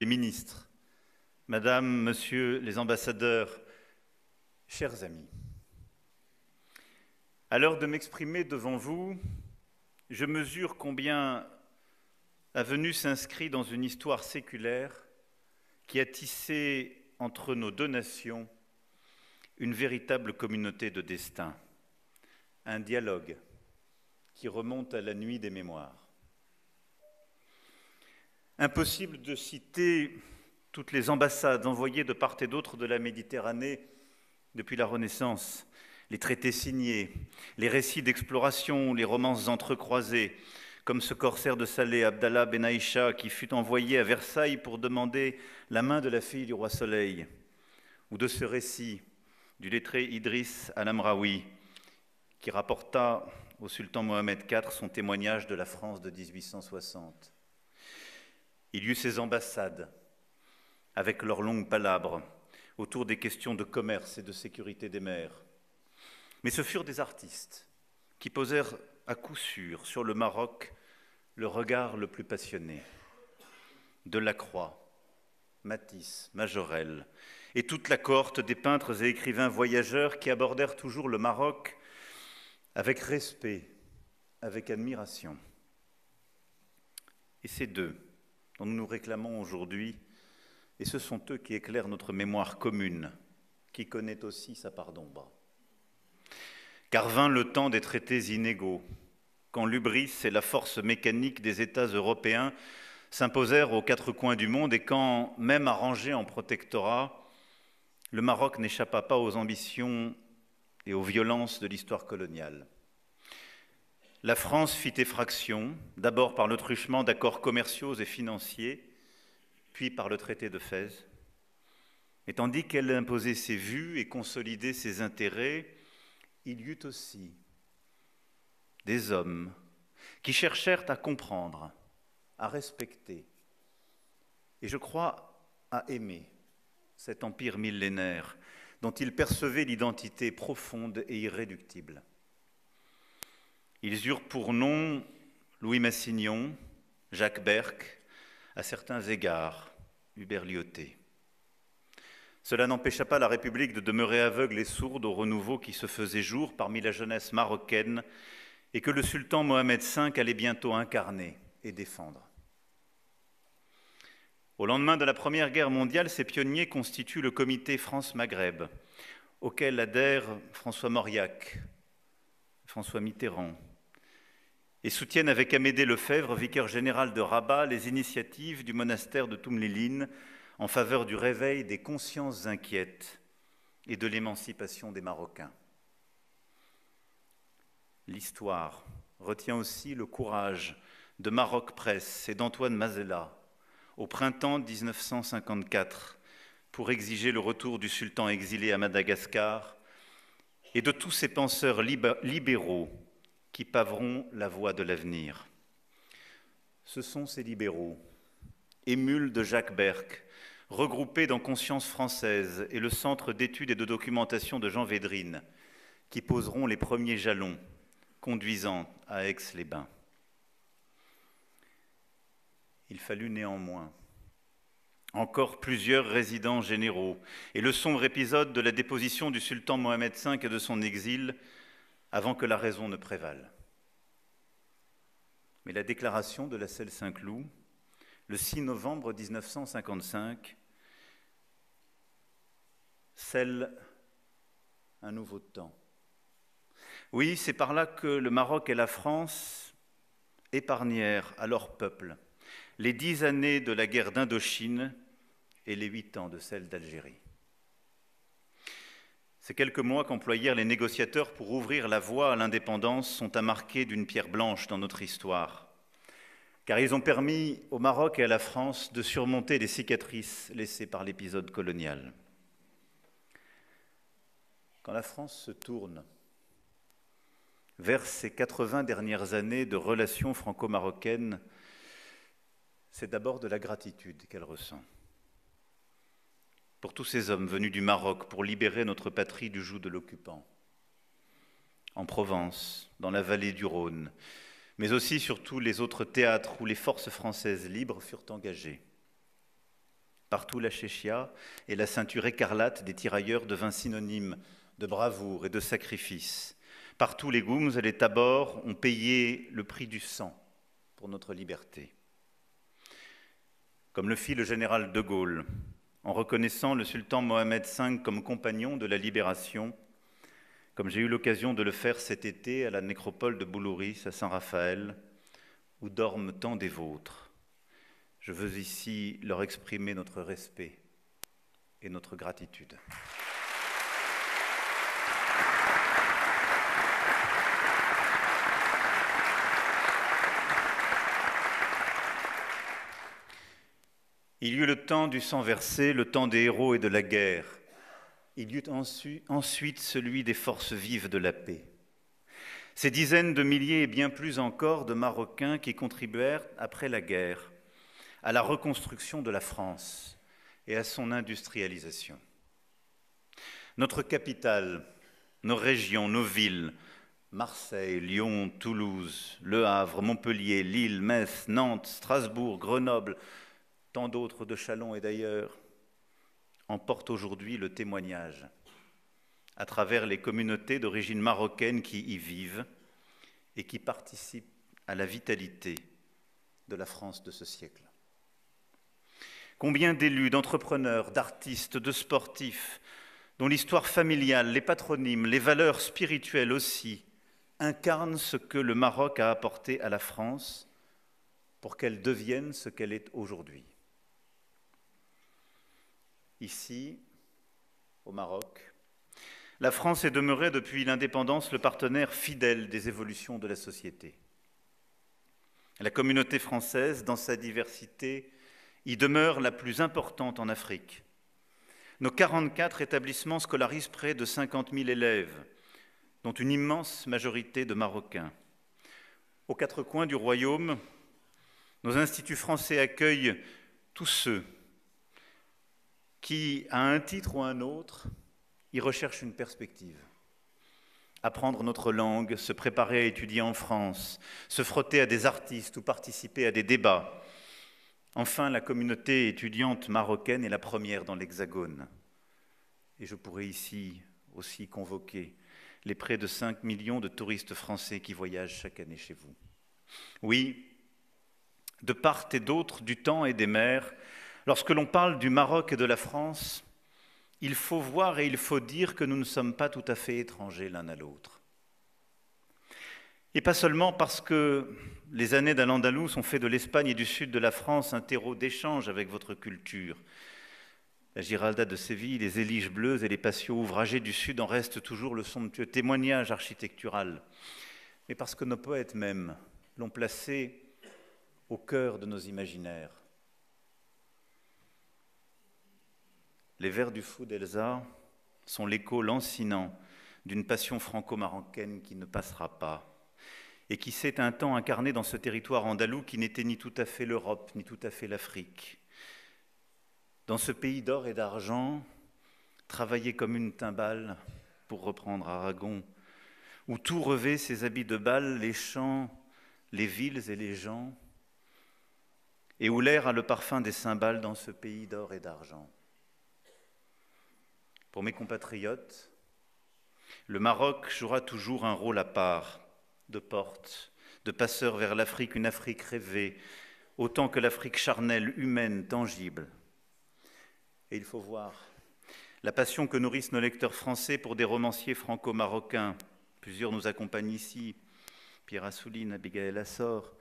les ministres, Madame, Monsieur les ambassadeurs, chers amis, à l'heure de m'exprimer devant vous, je mesure combien la venue s'inscrit dans une histoire séculaire qui a tissé entre nos deux nations une véritable communauté de destin, un dialogue qui remonte à la nuit des mémoires. Impossible de citer toutes les ambassades envoyées de part et d'autre de la Méditerranée depuis la Renaissance, les traités signés, les récits d'exploration, les romances entrecroisées, comme ce corsaire de Salé, Abdallah Ben Aïcha, qui fut envoyé à Versailles pour demander la main de la fille du roi Soleil, ou de ce récit du lettré Idriss Al-Amraoui, qui rapporta au sultan Mohamed IV son témoignage de la France de 1860. Il y eut ces ambassades, avec leurs longues palabres, autour des questions de commerce et de sécurité des mers. Mais ce furent des artistes qui posèrent à coup sûr sur le Maroc le regard le plus passionné. Delacroix, Matisse, Majorelle et toute la cohorte des peintres et écrivains voyageurs qui abordèrent toujours le Maroc avec respect, avec admiration. Et ces deux dont nous nous réclamons aujourd'hui, et ce sont eux qui éclairent notre mémoire commune, qui connaît aussi sa part d'ombre. Car vint le temps des traités inégaux, quand l'hubris et la force mécanique des États européens s'imposèrent aux quatre coins du monde et quand, même arrangé en protectorat, le Maroc n'échappa pas aux ambitions et aux violences de l'histoire coloniale. La France fit effraction, d'abord par le truchement d'accords commerciaux et financiers, puis par le traité de Fès. Et tandis qu'elle imposait ses vues et consolidait ses intérêts, il y eut aussi des hommes qui cherchèrent à comprendre, à respecter, et je crois à aimer cet empire millénaire dont ils percevaient l'identité profonde et irréductible. Ils eurent pour nom Louis Massignon, Jacques Berck, à certains égards, Hubert Lyautey. Cela n'empêcha pas la République de demeurer aveugle et sourde au renouveau qui se faisait jour parmi la jeunesse marocaine et que le sultan Mohamed V allait bientôt incarner et défendre. Au lendemain de la Première Guerre mondiale, ces pionniers constituent le comité France-Maghreb, auquel adhèrent François Mauriac, François Mitterrand, et soutiennent avec Amédée Lefebvre, vicaire général de Rabat, les initiatives du monastère de Toumléline en faveur du réveil des consciences inquiètes et de l'émancipation des Marocains. L'histoire retient aussi le courage de Maroc Presse et d'Antoine Mazella au printemps 1954 pour exiger le retour du sultan exilé à Madagascar et de tous ces penseurs libéraux qui paveront la voie de l'avenir. Ce sont ces libéraux, émules de Jacques Berck, regroupés dans Conscience française et le Centre d'études et de documentation de Jean Védrine, qui poseront les premiers jalons conduisant à Aix-les-Bains. Il fallut néanmoins encore plusieurs résidents généraux et le sombre épisode de la déposition du sultan Mohamed V et de son exil avant que la raison ne prévale. Mais la déclaration de la Selle Saint-Cloud, le 6 novembre 1955, scelle un nouveau temps. Oui, c'est par là que le Maroc et la France épargnèrent à leur peuple les 10 années de la guerre d'Indochine et les 8 ans de celle d'Algérie. Ces quelques mois qu'employèrent les négociateurs pour ouvrir la voie à l'indépendance sont à marquer d'une pierre blanche dans notre histoire, car ils ont permis au Maroc et à la France de surmonter les cicatrices laissées par l'épisode colonial. Quand la France se tourne vers ces 80 dernières années de relations franco-marocaines, c'est d'abord de la gratitude qu'elle ressent. Pour tous ces hommes venus du Maroc pour libérer notre patrie du joug de l'occupant, en Provence, dans la vallée du Rhône, mais aussi sur tous les autres théâtres où les forces françaises libres furent engagées. Partout la chéchia et la ceinture écarlate des tirailleurs devint synonyme de bravoure et de sacrifice. Partout les goums et les tabors ont payé le prix du sang pour notre liberté. Comme le fit le général de Gaulle, en reconnaissant le sultan Mohamed V comme compagnon de la libération, comme j'ai eu l'occasion de le faire cet été à la nécropole de Boulouris à Saint-Raphaël, où dorment tant des vôtres. Je veux ici leur exprimer notre respect et notre gratitude. Il y eut le temps du sang versé, le temps des héros et de la guerre. Il y eut ensuite celui des forces vives de la paix. Ces dizaines de milliers et bien plus encore de Marocains qui contribuèrent, après la guerre, à la reconstruction de la France et à son industrialisation. Notre capitale, nos régions, nos villes, Marseille, Lyon, Toulouse, Le Havre, Montpellier, Lille, Metz, Nantes, Strasbourg, Grenoble, tant d'autres de Châlons et d'ailleurs, en portent aujourd'hui le témoignage à travers les communautés d'origine marocaine qui y vivent et qui participent à la vitalité de la France de ce siècle. Combien d'élus, d'entrepreneurs, d'artistes, de sportifs, dont l'histoire familiale, les patronymes, les valeurs spirituelles aussi, incarnent ce que le Maroc a apporté à la France pour qu'elle devienne ce qu'elle est aujourd'hui. Ici, au Maroc, la France est demeurée depuis l'indépendance le partenaire fidèle des évolutions de la société. La communauté française, dans sa diversité, y demeure la plus importante en Afrique. Nos 44 établissements scolarisent près de 50 000 élèves, dont une immense majorité de Marocains. Aux quatre coins du royaume, nos instituts français accueillent tous ceux qui, à un titre ou un autre, y recherchent une perspective. Apprendre notre langue, se préparer à étudier en France, se frotter à des artistes ou participer à des débats. Enfin, la communauté étudiante marocaine est la première dans l'Hexagone. Et je pourrais ici aussi convoquer les près de 5 millions de touristes français qui voyagent chaque année chez vous. Oui, de part et d'autre du temps et des mers, lorsque l'on parle du Maroc et de la France, il faut voir et il faut dire que nous ne sommes pas tout à fait étrangers l'un à l'autre. Et pas seulement parce que les années d'Al-Andalus ont fait de l'Espagne et du sud de la France un terreau d'échange avec votre culture. La Giralda de Séville, les Éliges bleues et les patios ouvragés du sud en restent toujours le somptueux témoignage architectural, mais parce que nos poètes même l'ont placé au cœur de nos imaginaires. Les vers du fou d'Elsa sont l'écho lancinant d'une passion franco-marocaine qui ne passera pas et qui s'est un temps incarnée dans ce territoire andalou qui n'était ni tout à fait l'Europe, ni tout à fait l'Afrique. Dans ce pays d'or et d'argent, travaillé comme une timbale, pour reprendre Aragon, où tout revêt ses habits de bal, les champs, les villes et les gens, et où l'air a le parfum des cymbales dans ce pays d'or et d'argent. Pour mes compatriotes, le Maroc jouera toujours un rôle à part, de porte, de passeur vers l'Afrique, une Afrique rêvée, autant que l'Afrique charnelle, humaine, tangible. Et il faut voir la passion que nourrissent nos lecteurs français pour des romanciers franco-marocains. Plusieurs nous accompagnent ici, Pierre Assouline, Abigail Assor,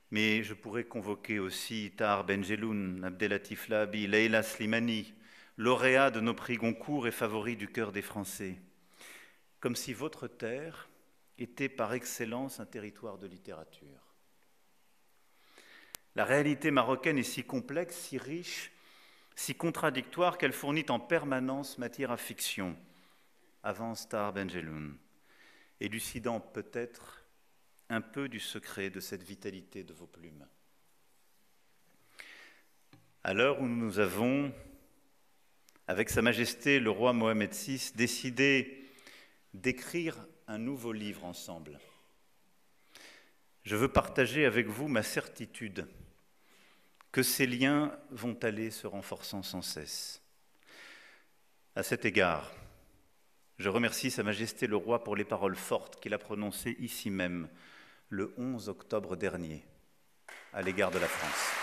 mais je pourrais convoquer aussi Tahar Benjeloun, Abdelatif Lahabi, Leila Slimani, lauréat de nos prix Goncourt et favori du cœur des Français. Comme si votre terre était par excellence un territoire de littérature. La réalité marocaine est si complexe, si riche, si contradictoire qu'elle fournit en permanence matière à fiction, avance Tahar Benjeloun, élucidant peut-être un peu du secret de cette vitalité de vos plumes. À l'heure où nous avons, avec Sa Majesté le roi Mohamed VI, décidé d'écrire un nouveau livre ensemble, je veux partager avec vous ma certitude que ces liens vont aller se renforçant sans cesse. À cet égard, je remercie Sa Majesté le Roi pour les paroles fortes qu'il a prononcées ici même le 11 octobre dernier à l'égard de la France.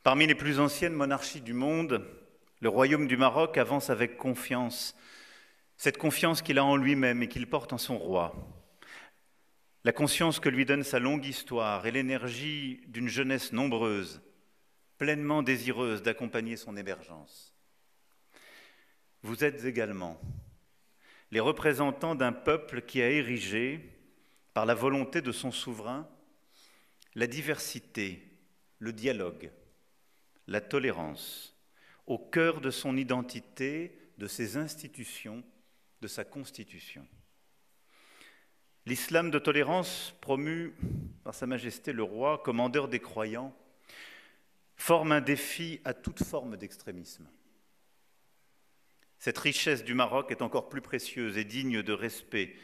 Parmi les plus anciennes monarchies du monde, le Royaume du Maroc avance avec confiance, cette confiance qu'il a en lui-même et qu'il porte en son roi. La conscience que lui donne sa longue histoire et l'énergie d'une jeunesse nombreuse, pleinement désireuse d'accompagner son émergence. Vous êtes également les représentants d'un peuple qui a érigé, par la volonté de son souverain, la diversité, le dialogue, la tolérance, au cœur de son identité, de ses institutions, de sa constitution. L'islam de tolérance, promu par Sa Majesté le Roi, commandeur des croyants, forme un défi à toute forme d'extrémisme. Cette richesse du Maroc est encore plus précieuse et digne de respect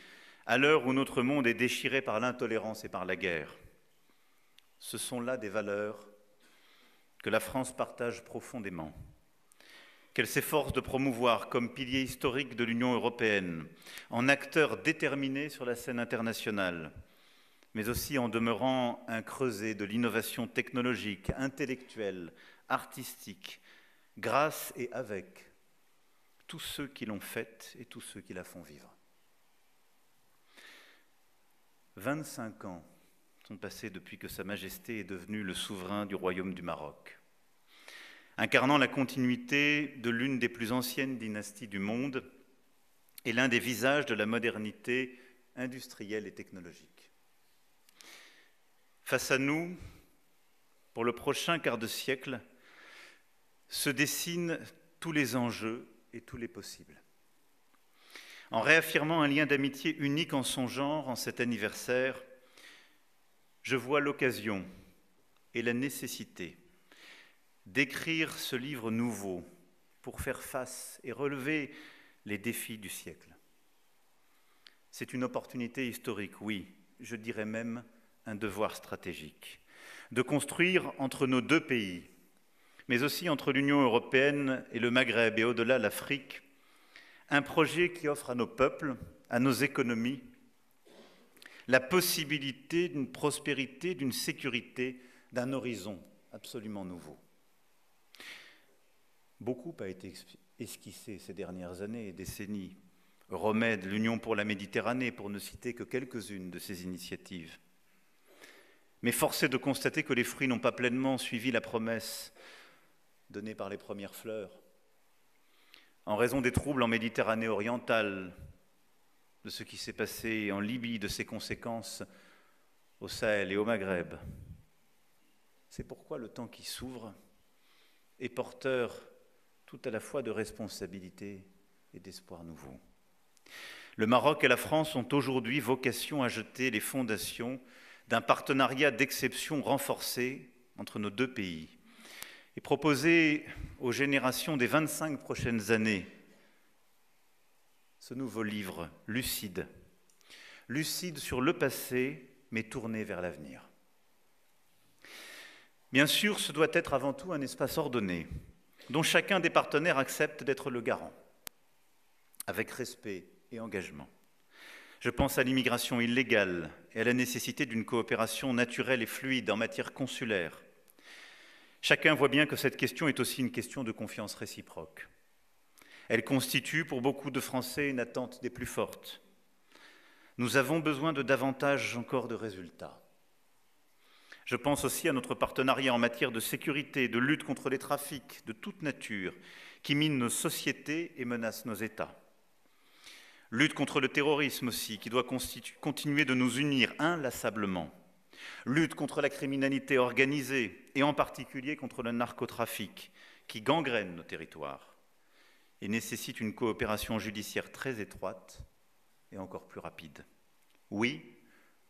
à l'heure où notre monde est déchiré par l'intolérance et par la guerre. Ce sont là des valeurs que la France partage profondément, qu'elle s'efforce de promouvoir comme pilier historique de l'Union européenne, en acteur déterminé sur la scène internationale, mais aussi en demeurant un creuset de l'innovation technologique, intellectuelle, artistique, grâce et avec tous ceux qui l'ont faite et tous ceux qui la font vivre. 25 ans sont passés depuis que Sa Majesté est devenu le souverain du Royaume du Maroc, incarnant la continuité de l'une des plus anciennes dynasties du monde et l'un des visages de la modernité industrielle et technologique. Face à nous, pour le prochain quart de siècle, se dessinent tous les enjeux et tous les possibles. En réaffirmant un lien d'amitié unique en son genre en cet anniversaire, je vois l'occasion et la nécessité d'écrire ce livre nouveau pour faire face et relever les défis du siècle. C'est une opportunité historique, oui, je dirais même un devoir stratégique, de construire entre nos deux pays, mais aussi entre l'Union européenne et le Maghreb et au-delà l'Afrique, un projet qui offre à nos peuples, à nos économies, la possibilité d'une prospérité, d'une sécurité, d'un horizon absolument nouveau. Beaucoup a été esquissé ces dernières années et décennies. Euromède, l'Union pour la Méditerranée, pour ne citer que quelques-unes de ces initiatives. Mais force est de constater que les fruits n'ont pas pleinement suivi la promesse donnée par les premières fleurs, en raison des troubles en Méditerranée orientale, de ce qui s'est passé en Libye, de ses conséquences au Sahel et au Maghreb. C'est pourquoi le temps qui s'ouvre est porteur tout à la fois de responsabilité et d'espoir nouveau. Le Maroc et la France ont aujourd'hui vocation à jeter les fondations d'un partenariat d'exception renforcé entre nos deux pays et proposer aux générations des 25 prochaines années ce nouveau livre lucide, lucide sur le passé mais tourné vers l'avenir. Bien sûr, ce doit être avant tout un espace ordonné, dont chacun des partenaires accepte d'être le garant, avec respect et engagement. Je pense à l'immigration illégale et à la nécessité d'une coopération naturelle et fluide en matière consulaire. Chacun voit bien que cette question est aussi une question de confiance réciproque. Elle constitue pour beaucoup de Français une attente des plus fortes. Nous avons besoin de davantage encore de résultats. Je pense aussi à notre partenariat en matière de sécurité, de lutte contre les trafics de toute nature qui minent nos sociétés et menacent nos États. Lutte contre le terrorisme aussi, qui doit continuer de nous unir inlassablement. Lutte contre la criminalité organisée et en particulier contre le narcotrafic qui gangrène nos territoires et nécessite une coopération judiciaire très étroite et encore plus rapide. Oui,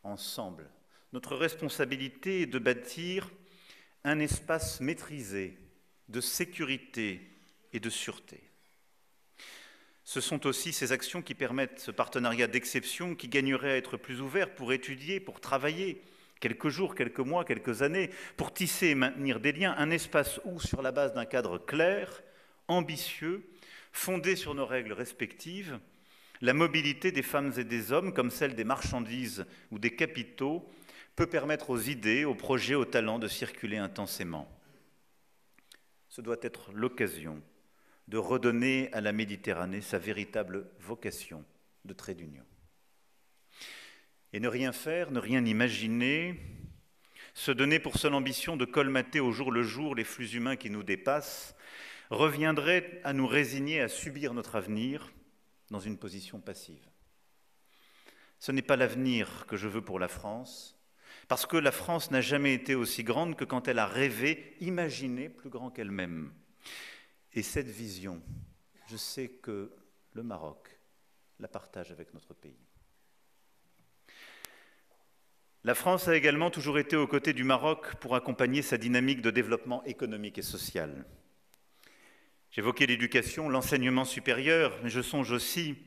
ensemble, notre responsabilité est de bâtir un espace maîtrisé de sécurité et de sûreté. Ce sont aussi ces actions qui permettent ce partenariat d'exception qui gagnerait à être plus ouvert pour étudier, pour travailler, quelques jours, quelques mois, quelques années, pour tisser et maintenir des liens, un espace où, sur la base d'un cadre clair, ambitieux, fondé sur nos règles respectives, la mobilité des femmes et des hommes, comme celle des marchandises ou des capitaux, peut permettre aux idées, aux projets, aux talents de circuler intensément. Ce doit être l'occasion de redonner à la Méditerranée sa véritable vocation de trait d'union. Et ne rien faire, ne rien imaginer, se donner pour seule ambition de colmater au jour le jour les flux humains qui nous dépassent, reviendrait à nous résigner à subir notre avenir dans une position passive. Ce n'est pas l'avenir que je veux pour la France, parce que la France n'a jamais été aussi grande que quand elle a rêvé, imaginé plus grand qu'elle-même. Et cette vision, je sais que le Maroc la partage avec notre pays. La France a également toujours été aux côtés du Maroc pour accompagner sa dynamique de développement économique et social. J'évoquais l'éducation, l'enseignement supérieur, mais je songe aussi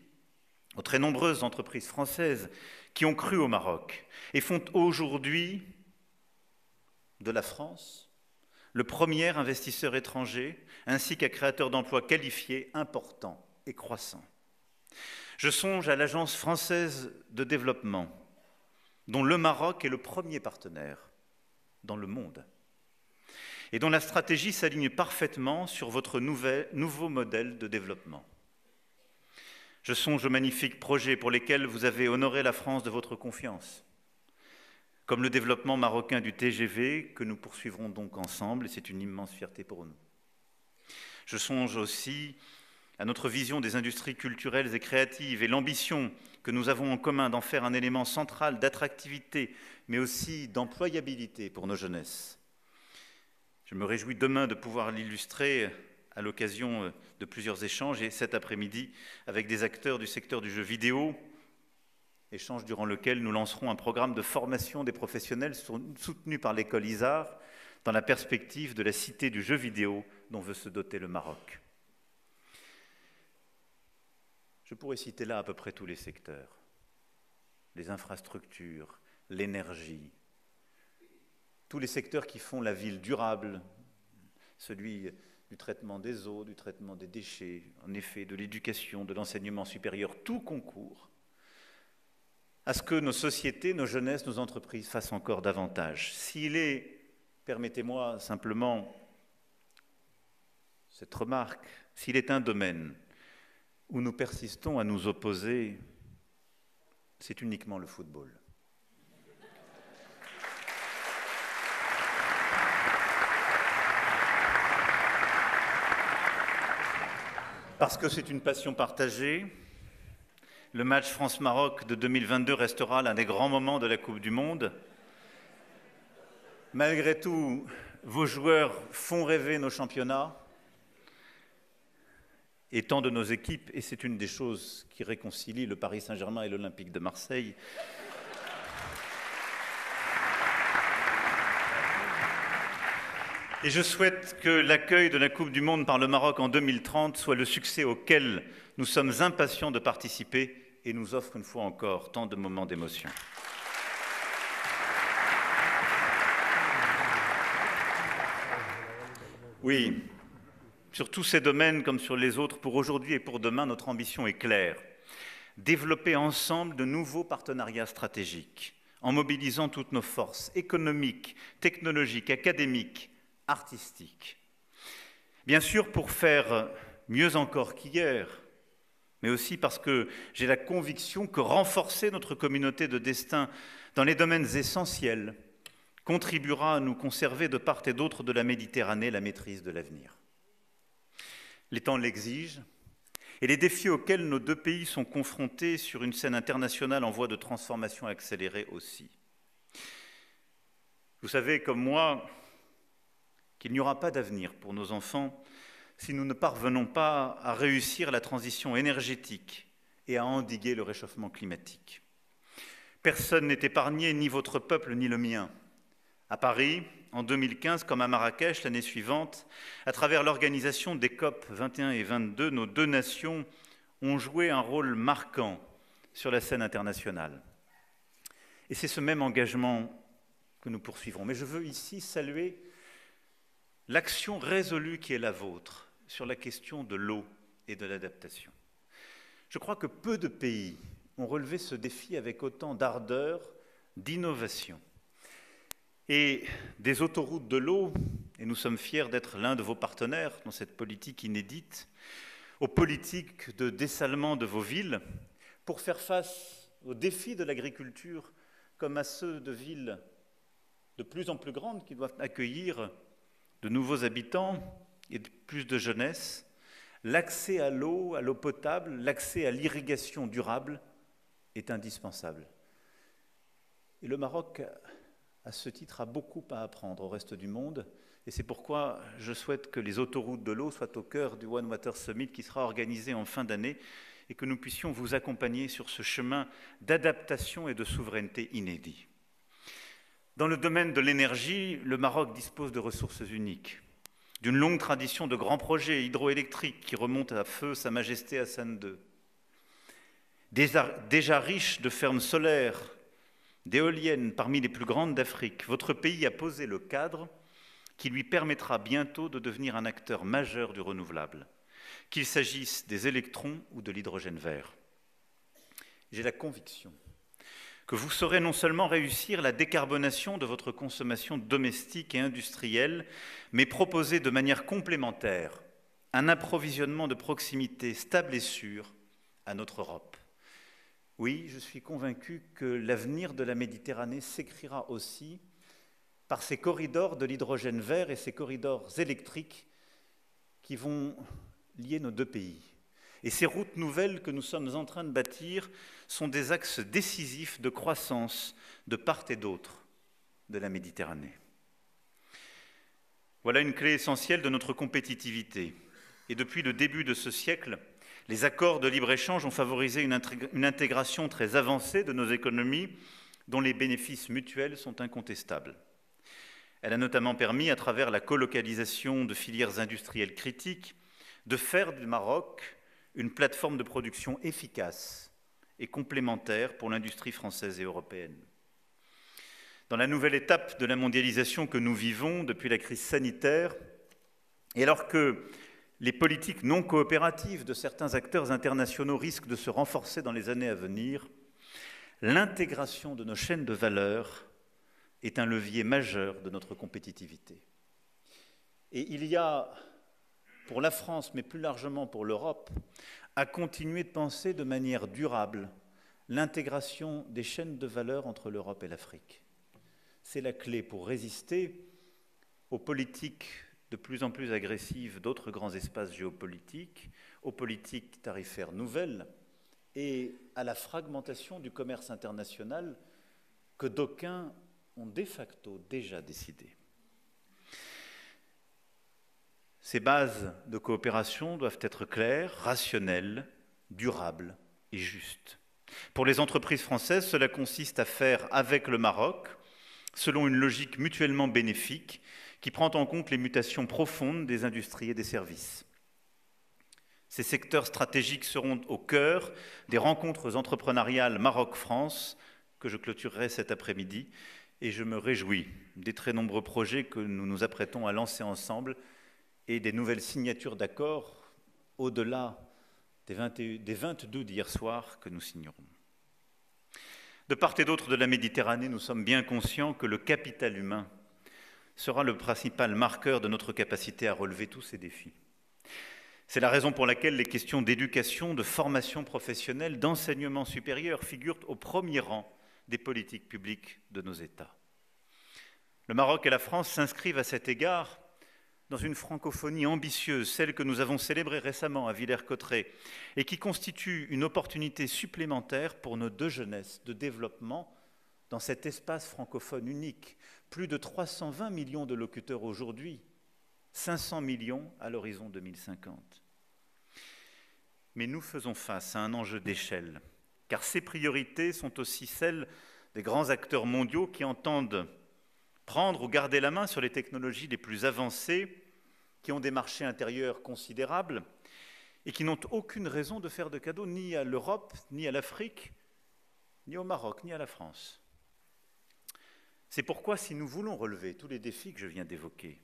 aux très nombreuses entreprises françaises qui ont cru au Maroc et font aujourd'hui de la France le premier investisseur étranger, ainsi qu'un créateur d'emplois qualifiés, importants et croissants. Je songe à l'Agence française de développement, dont le Maroc est le premier partenaire dans le monde, et dont la stratégie s'aligne parfaitement sur votre nouveau modèle de développement. Je songe aux magnifiques projets pour lesquels vous avez honoré la France de votre confiance, comme le développement marocain du TGV, que nous poursuivrons donc ensemble, et c'est une immense fierté pour nous. Je songe aussi à notre vision des industries culturelles et créatives et l'ambition que nous avons en commun d'en faire un élément central d'attractivité, mais aussi d'employabilité pour nos jeunesses. Je me réjouis demain de pouvoir l'illustrer à l'occasion de plusieurs échanges, et cet après-midi avec des acteurs du secteur du jeu vidéo, échange durant lequel nous lancerons un programme de formation des professionnels soutenu par l'école ISAR dans la perspective de la cité du jeu vidéo dont veut se doter le Maroc. Je pourrais citer là à peu près tous les secteurs, les infrastructures, l'énergie, tous les secteurs qui font la ville durable, celui du traitement des eaux, du traitement des déchets, en effet, de l'éducation, de l'enseignement supérieur, tout concourt à ce que nos sociétés, nos jeunesses, nos entreprises fassent encore davantage. S'il est, permettez-moi simplement cette remarque, s'il est un domaine où nous persistons à nous opposer, c'est uniquement le football. Parce que c'est une passion partagée, le match France-Maroc de 2022 restera l'un des grands moments de la Coupe du Monde. Malgré tout, vos joueurs font rêver nos championnats et tant de nos équipes, et c'est une des choses qui réconcilie le Paris Saint-Germain et l'Olympique de Marseille. Et je souhaite que l'accueil de la Coupe du Monde par le Maroc en 2030 soit le succès auquel nous sommes impatients de participer et nous offre une fois encore tant de moments d'émotion. Oui, sur tous ces domaines comme sur les autres, pour aujourd'hui et pour demain, notre ambition est claire. Développer ensemble de nouveaux partenariats stratégiques, en mobilisant toutes nos forces économiques, technologiques, académiques, artistiques. Bien sûr, pour faire mieux encore qu'hier, mais aussi parce que j'ai la conviction que renforcer notre communauté de destin dans les domaines essentiels contribuera à nous conserver de part et d'autre de la Méditerranée la maîtrise de l'avenir. Les temps l'exigent, et les défis auxquels nos deux pays sont confrontés sur une scène internationale en voie de transformation accélérée aussi. Vous savez, comme moi, qu'il n'y aura pas d'avenir pour nos enfants si nous ne parvenons pas à réussir la transition énergétique et à endiguer le réchauffement climatique. Personne n'est épargné, ni votre peuple, ni le mien. À Paris, en 2015, comme à Marrakech l'année suivante, à travers l'organisation des COP 21 et 22, nos deux nations ont joué un rôle marquant sur la scène internationale. Et c'est ce même engagement que nous poursuivrons. Mais je veux ici saluer l'action résolue qui est la vôtre sur la question de l'eau et de l'adaptation. Je crois que peu de pays ont relevé ce défi avec autant d'ardeur, d'innovation. Et des autoroutes de l'eau, et nous sommes fiers d'être l'un de vos partenaires dans cette politique inédite, aux politiques de dessalement de vos villes, pour faire face aux défis de l'agriculture comme à ceux de villes de plus en plus grandes qui doivent accueillir de nouveaux habitants et plus de jeunesse. L'accès à l'eau potable, l'accès à l'irrigation durable est indispensable. Et le Maroc, à ce titre, a beaucoup à apprendre au reste du monde. Et c'est pourquoi je souhaite que les autoroutes de l'eau soient au cœur du One Water Summit qui sera organisé en fin d'année et que nous puissions vous accompagner sur ce chemin d'adaptation et de souveraineté inédit. Dans le domaine de l'énergie, le Maroc dispose de ressources uniques, d'une longue tradition de grands projets hydroélectriques qui remontent à feu Sa Majesté Hassan II. Déjà riche de fermes solaires, d'éoliennes parmi les plus grandes d'Afrique, votre pays a posé le cadre qui lui permettra bientôt de devenir un acteur majeur du renouvelable, qu'il s'agisse des électrons ou de l'hydrogène vert. J'ai la conviction que vous saurez non seulement réussir la décarbonation de votre consommation domestique et industrielle, mais proposer de manière complémentaire un approvisionnement de proximité stable et sûr à notre Europe. Oui, je suis convaincu que l'avenir de la Méditerranée s'écrira aussi par ces corridors de l'hydrogène vert et ces corridors électriques qui vont lier nos deux pays. Et ces routes nouvelles que nous sommes en train de bâtir sont des axes décisifs de croissance de part et d'autre de la Méditerranée. Voilà une clé essentielle de notre compétitivité. Et depuis le début de ce siècle, les accords de libre-échange ont favorisé une intégration très avancée de nos économies dont les bénéfices mutuels sont incontestables. Elle a notamment permis, à travers la colocalisation de filières industrielles critiques, de faire du Maroc une plateforme de production efficace et complémentaire pour l'industrie française et européenne. Dans la nouvelle étape de la mondialisation que nous vivons depuis la crise sanitaire, et alors que les politiques non coopératives de certains acteurs internationaux risquent de se renforcer dans les années à venir, l'intégration de nos chaînes de valeur est un levier majeur de notre compétitivité. Et il y a, pour la France, mais plus largement pour l'Europe, à continuer de penser de manière durable l'intégration des chaînes de valeur entre l'Europe et l'Afrique. C'est la clé pour résister aux politiques de plus en plus agressives d'autres grands espaces géopolitiques, aux politiques tarifaires nouvelles et à la fragmentation du commerce international que d'aucuns ont de facto déjà décidé. Ces bases de coopération doivent être claires, rationnelles, durables et justes. Pour les entreprises françaises, cela consiste à faire avec le Maroc, selon une logique mutuellement bénéfique qui prend en compte les mutations profondes des industries et des services. Ces secteurs stratégiques seront au cœur des rencontres entrepreneuriales Maroc-France que je clôturerai cet après-midi et je me réjouis des très nombreux projets que nous nous apprêtons à lancer ensemble et des nouvelles signatures d'accords au-delà des 22 d'hier soir que nous signerons. De part et d'autre de la Méditerranée, nous sommes bien conscients que le capital humain sera le principal marqueur de notre capacité à relever tous ces défis. C'est la raison pour laquelle les questions d'éducation, de formation professionnelle, d'enseignement supérieur figurent au premier rang des politiques publiques de nos États. Le Maroc et la France s'inscrivent à cet égard dans une francophonie ambitieuse, celle que nous avons célébrée récemment à Villers-Cotterêts, et qui constitue une opportunité supplémentaire pour nos deux jeunesses de développement dans cet espace francophone unique. Plus de 320 millions de locuteurs aujourd'hui, 500 millions à l'horizon 2050. Mais nous faisons face à un enjeu d'échelle, car ces priorités sont aussi celles des grands acteurs mondiaux qui entendent prendre ou garder la main sur les technologies les plus avancées, qui ont des marchés intérieurs considérables et qui n'ont aucune raison de faire de cadeaux ni à l'Europe, ni à l'Afrique, ni au Maroc, ni à la France. C'est pourquoi, si nous voulons relever tous les défis que je viens d'évoquer,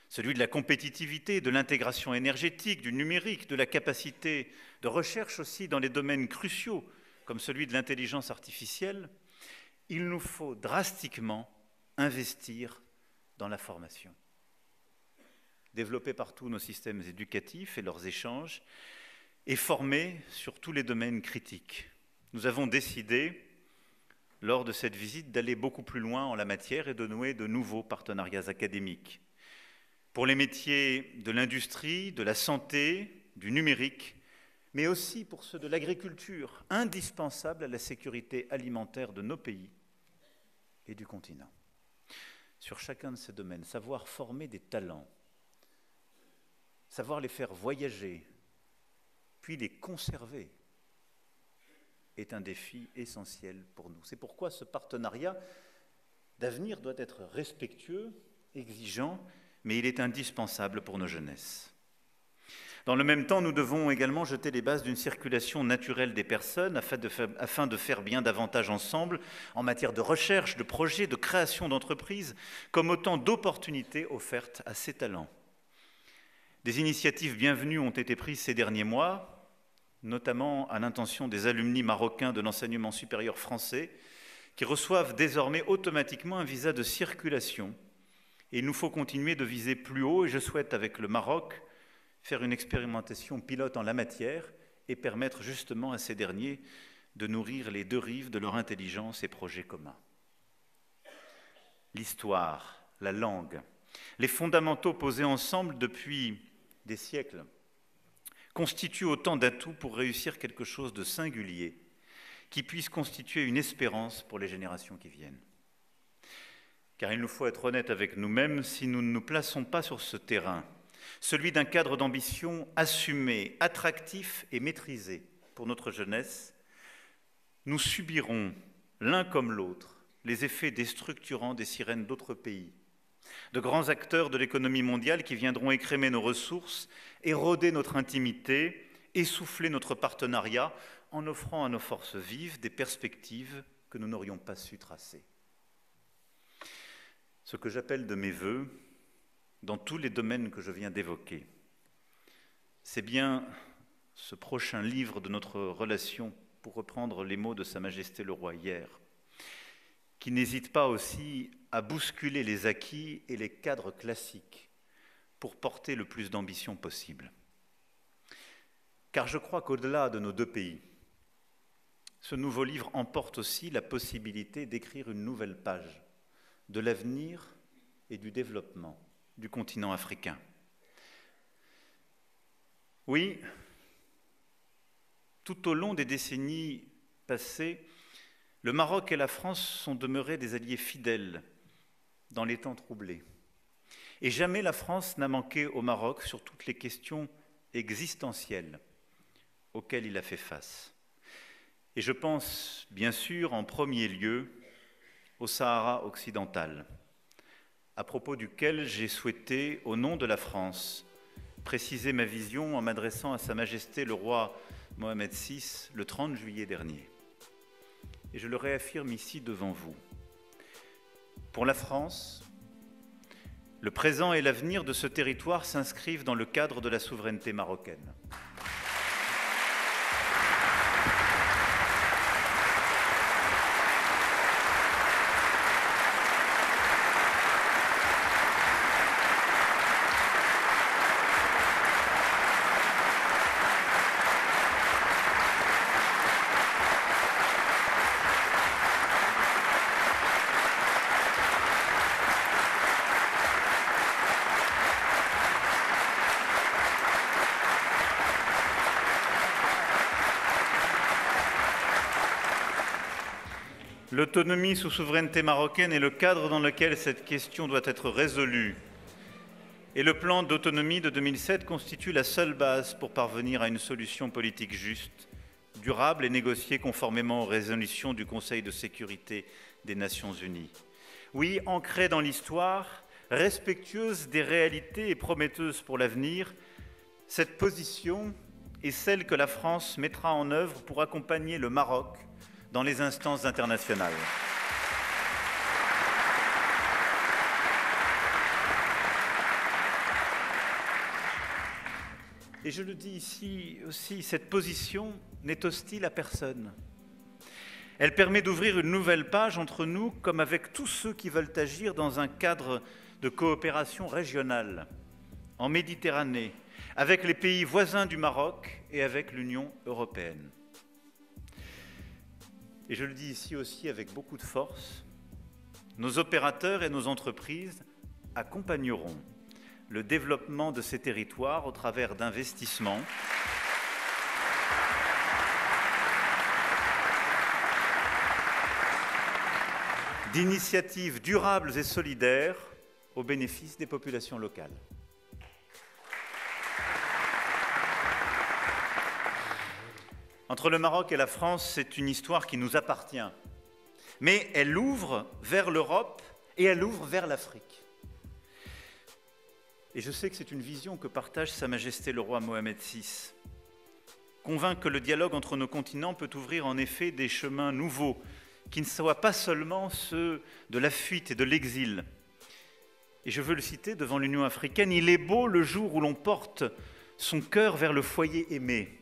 celui de la compétitivité, de l'intégration énergétique, du numérique, de la capacité de recherche aussi dans les domaines cruciaux, comme celui de l'intelligence artificielle, il nous faut drastiquement investir dans la formation. Développer partout nos systèmes éducatifs et leurs échanges, et former sur tous les domaines critiques. Nous avons décidé, lors de cette visite, d'aller beaucoup plus loin en la matière et de nouer de nouveaux partenariats académiques. Pour les métiers de l'industrie, de la santé, du numérique, mais aussi pour ceux de l'agriculture, indispensables à la sécurité alimentaire de nos pays et du continent. Sur chacun de ces domaines, savoir former des talents, savoir les faire voyager, puis les conserver, est un défi essentiel pour nous. C'est pourquoi ce partenariat d'avenir doit être respectueux, exigeant, mais il est indispensable pour nos jeunesses. Dans le même temps, nous devons également jeter les bases d'une circulation naturelle des personnes afin de faire bien davantage ensemble en matière de recherche, de projets, de création d'entreprises, comme autant d'opportunités offertes à ces talents. Des initiatives bienvenues ont été prises ces derniers mois, notamment à l'intention des alumni marocains de l'enseignement supérieur français, qui reçoivent désormais automatiquement un visa de circulation. Et il nous faut continuer de viser plus haut, et je souhaite avec le Maroc faire une expérimentation pilote en la matière et permettre justement à ces derniers de nourrir les deux rives de leur intelligence et projets communs. L'histoire, la langue, les fondamentaux posés ensemble depuis des siècles constituent autant d'atouts pour réussir quelque chose de singulier qui puisse constituer une espérance pour les générations qui viennent. Car il nous faut être honnêtes avec nous-mêmes, si nous ne nous plaçons pas sur ce terrain, celui d'un cadre d'ambition assumé, attractif et maîtrisé pour notre jeunesse, nous subirons, l'un comme l'autre, les effets déstructurants des sirènes d'autres pays, de grands acteurs de l'économie mondiale qui viendront écrémer nos ressources, éroder notre intimité, essouffler notre partenariat, en offrant à nos forces vives des perspectives que nous n'aurions pas su tracer. Ce que j'appelle de mes vœux, dans tous les domaines que je viens d'évoquer, c'est bien ce prochain livre de notre relation, pour reprendre les mots de Sa Majesté le Roi hier, qui n'hésite pas aussi à bousculer les acquis et les cadres classiques pour porter le plus d'ambition possible. Car je crois qu'au-delà de nos deux pays, ce nouveau livre emporte aussi la possibilité d'écrire une nouvelle page de l'avenir et du développement du continent africain. Oui, tout au long des décennies passées, le Maroc et la France sont demeurés des alliés fidèles dans les temps troublés. Et jamais la France n'a manqué au Maroc sur toutes les questions existentielles auxquelles il a fait face. Et je pense, bien sûr, en premier lieu, au Sahara occidental, à propos duquel j'ai souhaité, au nom de la France, préciser ma vision en m'adressant à Sa Majesté le Roi Mohamed VI le 30 juillet dernier. Et je le réaffirme ici devant vous. Pour la France, le présent et l'avenir de ce territoire s'inscrivent dans le cadre de la souveraineté marocaine. L'autonomie sous souveraineté marocaine est le cadre dans lequel cette question doit être résolue. Et le plan d'autonomie de 2007 constitue la seule base pour parvenir à une solution politique juste, durable et négociée conformément aux résolutions du Conseil de sécurité des Nations Unies. Oui, ancrée dans l'histoire, respectueuse des réalités et prometteuse pour l'avenir, cette position et celle que la France mettra en œuvre pour accompagner le Maroc dans les instances internationales. Et je le dis ici aussi, cette position n'est hostile à personne. Elle permet d'ouvrir une nouvelle page entre nous, comme avec tous ceux qui veulent agir dans un cadre de coopération régionale, en Méditerranée, avec les pays voisins du Maroc et avec l'Union européenne. Et je le dis ici aussi avec beaucoup de force, nos opérateurs et nos entreprises accompagneront le développement de ces territoires au travers d'investissements d'initiatives durables et solidaires au bénéfice des populations locales. Entre le Maroc et la France, c'est une histoire qui nous appartient, mais elle ouvre vers l'Europe et elle ouvre vers l'Afrique. Et je sais que c'est une vision que partage Sa Majesté le roi Mohamed VI, convainc que le dialogue entre nos continents peut ouvrir en effet des chemins nouveaux, qui ne soient pas seulement ceux de la fuite et de l'exil. Et je veux le citer devant l'Union africaine, « Il est beau le jour où l'on porte son cœur vers le foyer aimé.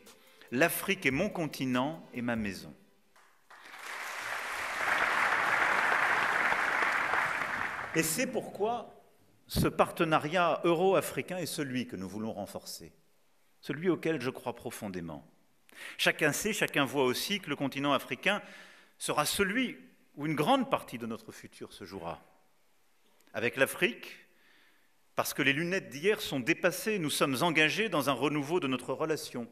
L'Afrique est mon continent et ma maison. » Et c'est pourquoi ce partenariat euro-africain est celui que nous voulons renforcer, celui auquel je crois profondément. Chacun sait, chacun voit aussi que le continent africain sera celui où une grande partie de notre futur se jouera. Avec l'Afrique, parce que les lunettes d'hier sont dépassées, nous sommes engagés dans un renouveau de notre relation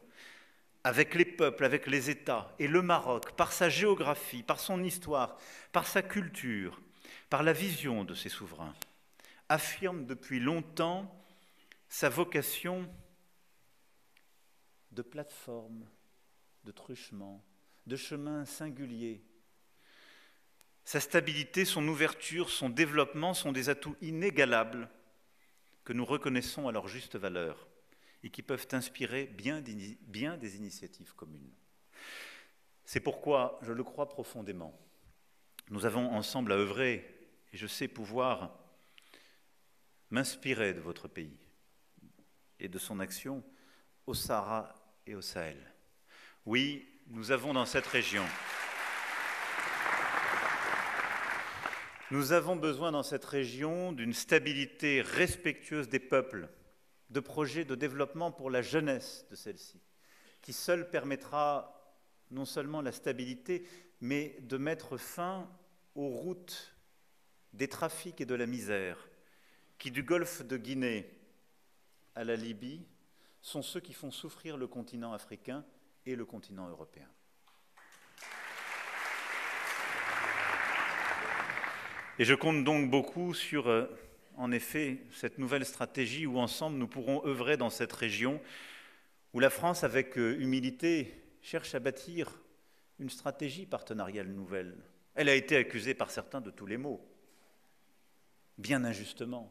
avec les peuples, avec les États, et le Maroc, par sa géographie, par son histoire, par sa culture, par la vision de ses souverains, affirme depuis longtemps sa vocation de plateforme, de truchement, de chemin singulier. Sa stabilité, son ouverture, son développement sont des atouts inégalables que nous reconnaissons à leur juste valeur et qui peuvent inspirer bien des initiatives communes. C'est pourquoi, je le crois profondément, nous avons ensemble à œuvrer, et je sais pouvoir m'inspirer de votre pays et de son action au Sahara et au Sahel. Oui, nous avons dans cette région, nous avons besoin dans cette région d'une stabilité respectueuse des peuples, de projets de développement pour la jeunesse de celle-ci, qui seule permettra non seulement la stabilité, mais de mettre fin aux routes des trafics et de la misère, qui du golfe de Guinée à la Libye sont ceux qui font souffrir le continent africain et le continent européen. Et je compte donc beaucoup sur, en effet, cette nouvelle stratégie où ensemble nous pourrons œuvrer dans cette région où la France, avec humilité, cherche à bâtir une stratégie partenariale nouvelle. Elle a été accusée par certains de tous les maux, bien injustement,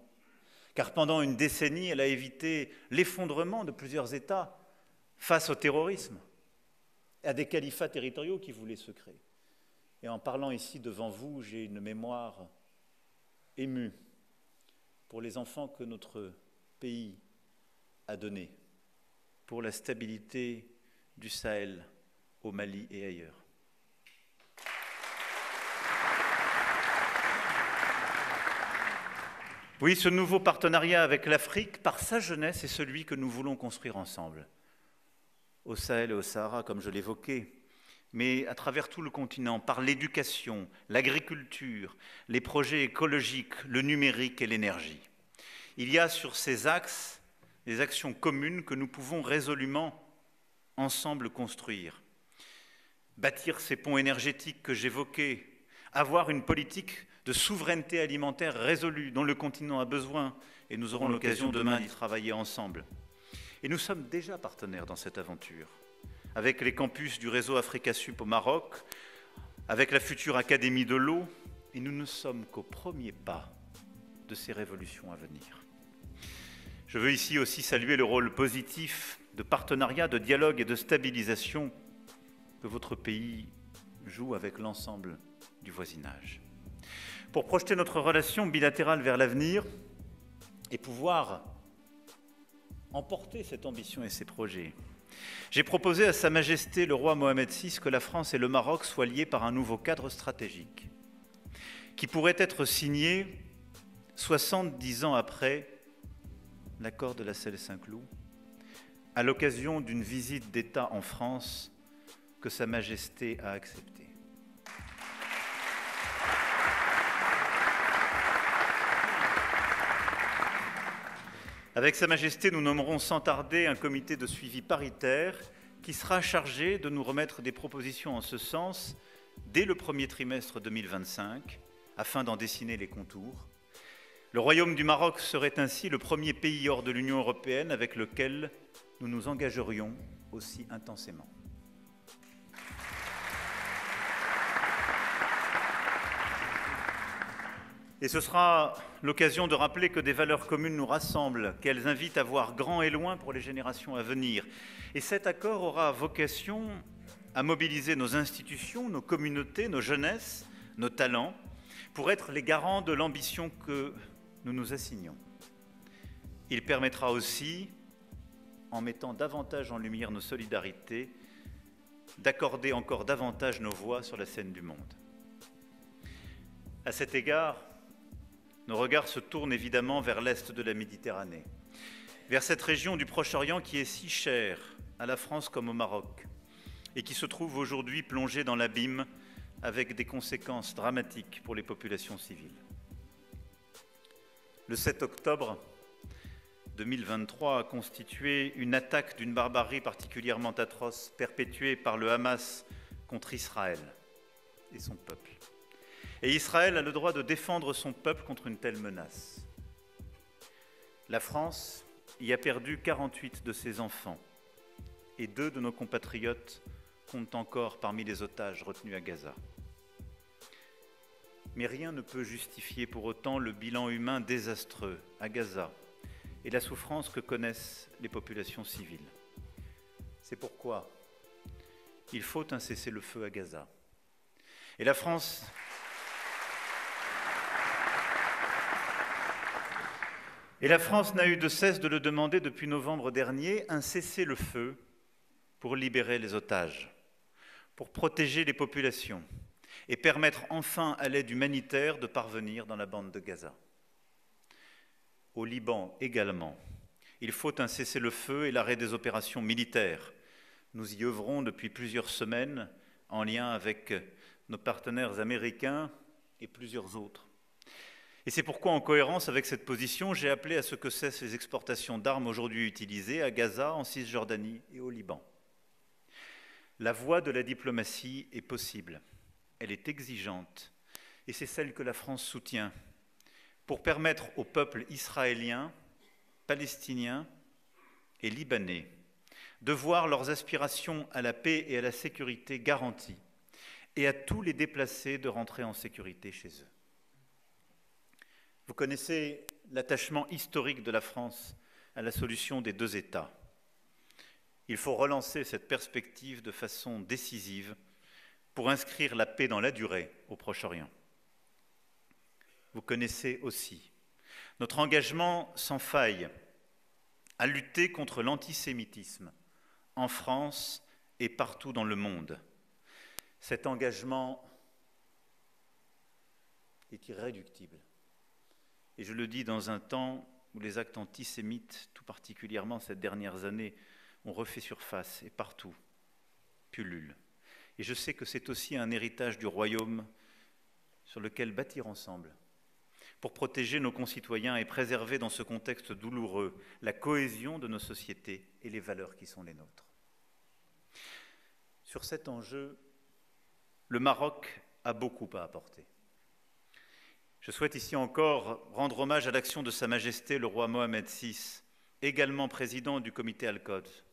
car pendant une décennie, elle a évité l'effondrement de plusieurs États face au terrorisme, à des califats territoriaux qui voulaient se créer. Et en parlant ici devant vous, j'ai une mémoire émue pour les enfants que notre pays a donnés, pour la stabilité du Sahel, au Mali et ailleurs. Oui, ce nouveau partenariat avec l'Afrique, par sa jeunesse, est celui que nous voulons construire ensemble, au Sahel et au Sahara, comme je l'évoquais, mais à travers tout le continent, par l'éducation, l'agriculture, les projets écologiques, le numérique et l'énergie. Il y a sur ces axes des actions communes que nous pouvons résolument ensemble construire. Bâtir ces ponts énergétiques que j'évoquais, avoir une politique de souveraineté alimentaire résolue dont le continent a besoin, et nous aurons l'occasion demain d'y travailler ensemble. Et nous sommes déjà partenaires dans cette aventure, avec les campus du réseau Africa-Sup au Maroc, avec la future Académie de l'eau, et nous ne sommes qu'au premier pas de ces révolutions à venir. Je veux ici aussi saluer le rôle positif de partenariat, de dialogue et de stabilisation que votre pays joue avec l'ensemble du voisinage. Pour projeter notre relation bilatérale vers l'avenir et pouvoir emporter cette ambition et ces projets, j'ai proposé à Sa Majesté le roi Mohamed VI que la France et le Maroc soient liés par un nouveau cadre stratégique qui pourrait être signé 70 ans après l'accord de la Celle-Saint-Cloud, à l'occasion d'une visite d'État en France que Sa Majesté a acceptée. Avec Sa Majesté, nous nommerons sans tarder un comité de suivi paritaire qui sera chargé de nous remettre des propositions en ce sens dès le premier trimestre 2025, afin d'en dessiner les contours. Le Royaume du Maroc serait ainsi le premier pays hors de l'Union européenne avec lequel nous nous engagerions aussi intensément. Et ce sera l'occasion de rappeler que des valeurs communes nous rassemblent, qu'elles invitent à voir grand et loin pour les générations à venir. Et cet accord aura vocation à mobiliser nos institutions, nos communautés, nos jeunesses, nos talents, pour être les garants de l'ambition que nous nous assignons. Il permettra aussi, en mettant davantage en lumière nos solidarités, d'accorder encore davantage nos voix sur la scène du monde. À cet égard, nos regards se tournent évidemment vers l'est de la Méditerranée, vers cette région du Proche-Orient qui est si chère à la France comme au Maroc et qui se trouve aujourd'hui plongée dans l'abîme avec des conséquences dramatiques pour les populations civiles. Le 7 octobre 2023 a constitué une attaque d'une barbarie particulièrement atroce perpétuée par le Hamas contre Israël et son peuple. Et Israël a le droit de défendre son peuple contre une telle menace. La France y a perdu 48 de ses enfants et 2 de nos compatriotes comptent encore parmi les otages retenus à Gaza. Mais rien ne peut justifier pour autant le bilan humain désastreux à Gaza et la souffrance que connaissent les populations civiles. C'est pourquoi il faut un cessez-le-feu à Gaza. Et la France n'a eu de cesse de le demander depuis novembre dernier, un cessez-le-feu pour libérer les otages, pour protéger les populations et permettre enfin à l'aide humanitaire de parvenir dans la bande de Gaza. Au Liban également, il faut un cessez-le-feu et l'arrêt des opérations militaires. Nous y œuvrons depuis plusieurs semaines en lien avec nos partenaires américains et plusieurs autres. Et c'est pourquoi, en cohérence avec cette position, j'ai appelé à ce que cessent les exportations d'armes aujourd'hui utilisées à Gaza, en Cisjordanie et au Liban. La voie de la diplomatie est possible, elle est exigeante, et c'est celle que la France soutient, pour permettre aux peuples israéliens, palestiniens et libanais de voir leurs aspirations à la paix et à la sécurité garanties, et à tous les déplacés de rentrer en sécurité chez eux. Vous connaissez l'attachement historique de la France à la solution des 2 États. Il faut relancer cette perspective de façon décisive pour inscrire la paix dans la durée au Proche-Orient. Vous connaissez aussi notre engagement sans faille à lutter contre l'antisémitisme en France et partout dans le monde. Cet engagement est irréductible. Et je le dis dans un temps où les actes antisémites, tout particulièrement ces dernières années, ont refait surface et partout pullulent. Et je sais que c'est aussi un héritage du royaume sur lequel bâtir ensemble pour protéger nos concitoyens et préserver dans ce contexte douloureux la cohésion de nos sociétés et les valeurs qui sont les nôtres. Sur cet enjeu, le Maroc a beaucoup à apporter. Je souhaite ici encore rendre hommage à l'action de Sa Majesté le roi Mohamed VI, également président du comité Al-Quds,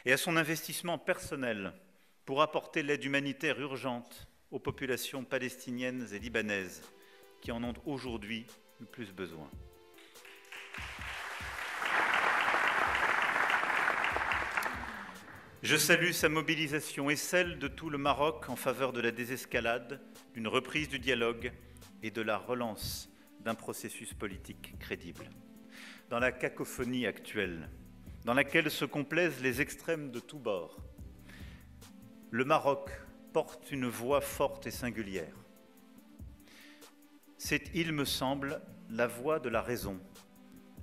et à son investissement personnel pour apporter l'aide humanitaire urgente aux populations palestiniennes et libanaises qui en ont aujourd'hui le plus besoin. Je salue sa mobilisation et celle de tout le Maroc en faveur de la désescalade, d'une reprise du dialogue et de la relance d'un processus politique crédible. Dans la cacophonie actuelle, dans laquelle se complaisent les extrêmes de tous bords, le Maroc porte une voix forte et singulière. C'est, il me semble, la voix de la raison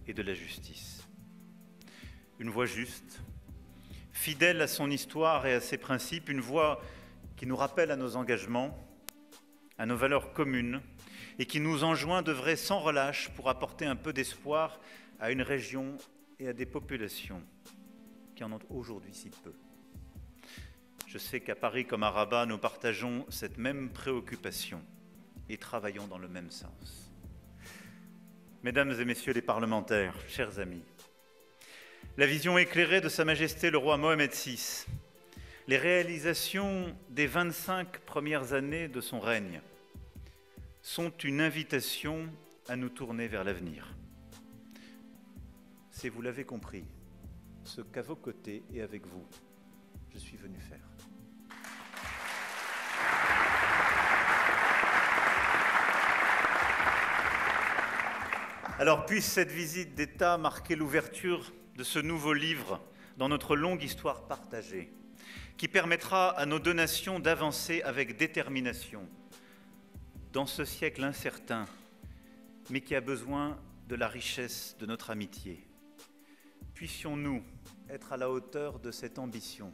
et de la justice. Une voix juste, fidèle à son histoire et à ses principes, une voix qui nous rappelle à nos engagements, à nos valeurs communes, et qui nous enjoint d'œuvrer sans relâche pour apporter un peu d'espoir à une région et à des populations qui en ont aujourd'hui si peu. Je sais qu'à Paris comme à Rabat, nous partageons cette même préoccupation et travaillons dans le même sens. Mesdames et messieurs les parlementaires, chers amis, la vision éclairée de Sa Majesté le roi Mohamed VI, les réalisations des 25 premières années de son règne sont une invitation à nous tourner vers l'avenir. C'est, vous l'avez compris, ce qu'à vos côtés et avec vous, je suis venu faire. Alors puisse cette visite d'État marquer l'ouverture de ce nouveau livre dans notre longue histoire partagée, qui permettra à nos deux nations d'avancer avec détermination dans ce siècle incertain, mais qui a besoin de la richesse de notre amitié. Puissions-nous être à la hauteur de cette ambition,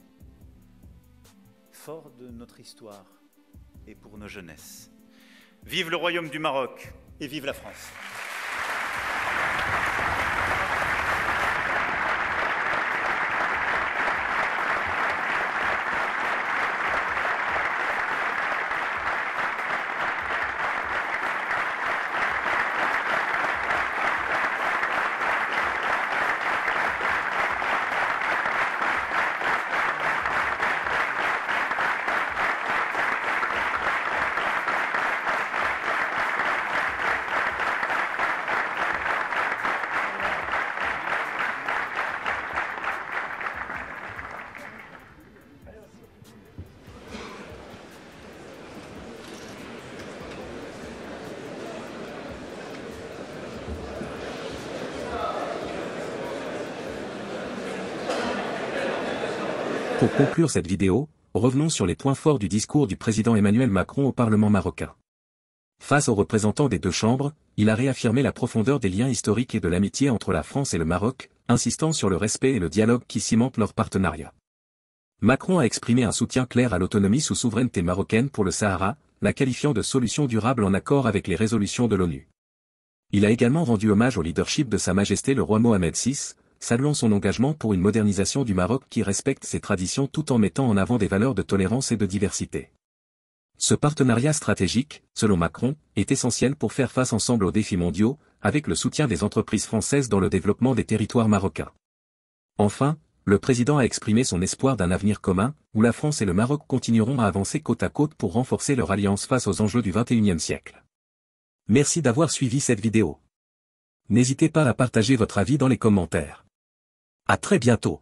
fort de notre histoire et pour nos jeunesses. Vive le Royaume du Maroc et vive la France! Pour conclure cette vidéo, revenons sur les points forts du discours du président Emmanuel Macron au Parlement marocain. Face aux représentants des deux chambres, il a réaffirmé la profondeur des liens historiques et de l'amitié entre la France et le Maroc, insistant sur le respect et le dialogue qui cimentent leur partenariat. Macron a exprimé un soutien clair à l'autonomie sous souveraineté marocaine pour le Sahara, la qualifiant de solution durable en accord avec les résolutions de l'ONU. Il a également rendu hommage au leadership de Sa Majesté le roi Mohamed VI, saluant son engagement pour une modernisation du Maroc qui respecte ses traditions tout en mettant en avant des valeurs de tolérance et de diversité. Ce partenariat stratégique, selon Macron, est essentiel pour faire face ensemble aux défis mondiaux, avec le soutien des entreprises françaises dans le développement des territoires marocains. Enfin, le président a exprimé son espoir d'un avenir commun, où la France et le Maroc continueront à avancer côte à côte pour renforcer leur alliance face aux enjeux du XXIe siècle. Merci d'avoir suivi cette vidéo. N'hésitez pas à partager votre avis dans les commentaires. À très bientôt.